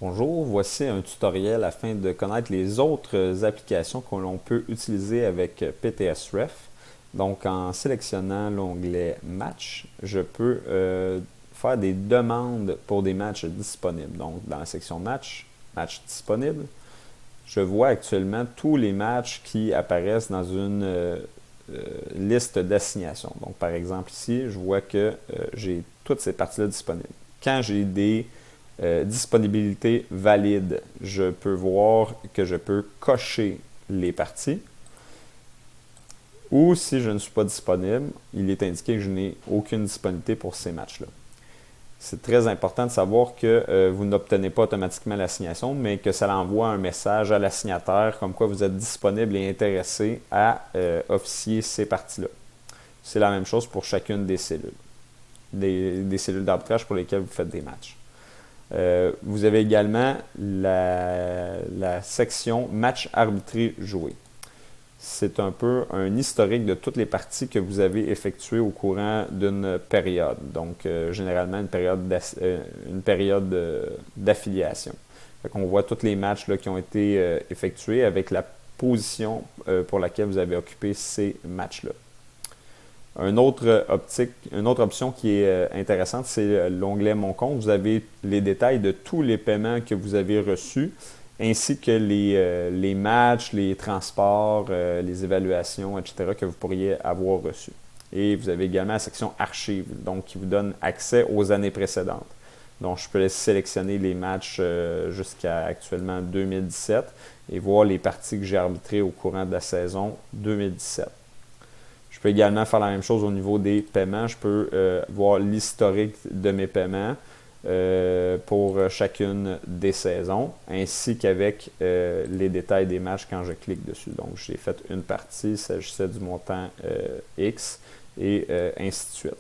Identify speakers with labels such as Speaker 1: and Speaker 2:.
Speaker 1: Bonjour, voici un tutoriel afin de connaître les autres applications que l'on peut utiliser avec PTSRef. Donc en sélectionnant l'onglet Match, je peux faire des demandes pour des matchs disponibles. Donc dans la section Match, Match disponible, je vois actuellement tous les matchs qui apparaissent dans une liste d'assignation. Donc par exemple ici, je vois que j'ai toutes ces parties-là disponibles. Quand j'ai des disponibilité valide, je peux voir que je peux cocher les parties. Ou si je ne suis pas disponible, il est indiqué que je n'ai aucune disponibilité pour ces matchs-là. C'est très important de savoir que vous n'obtenez pas automatiquement l'assignation, mais que ça envoie un message à l'assignataire comme quoi vous êtes disponible et intéressé à officier ces parties-là. C'est la même chose pour chacune des cellules, des cellules d'arbitrage pour lesquelles vous faites des matchs. Vous avez également la section match arbitré joué. C'est un peu un historique de toutes les parties que vous avez effectuées au courant d'une période. Donc, généralement, une période d'affiliation. On voit tous les matchs là, qui ont été effectués avec la position pour laquelle vous avez occupé ces matchs-là. Une autre option qui est intéressante, c'est l'onglet Mon compte. Vous avez les détails de tous les paiements que vous avez reçus, ainsi que les matchs, les transports, les évaluations, etc. que vous pourriez avoir reçus. Et vous avez également la section Archives, donc qui vous donne accès aux années précédentes. Donc, je peux sélectionner les matchs jusqu'à actuellement 2017 et voir les parties que j'ai arbitrées au courant de la saison 2017. Je peux également faire la même chose au niveau des paiements. Je peux voir l'historique de mes paiements pour chacune des saisons, ainsi qu'avec les détails des matchs quand je clique dessus. Donc, j'ai fait une partie, il s'agissait du montant X, et ainsi de suite.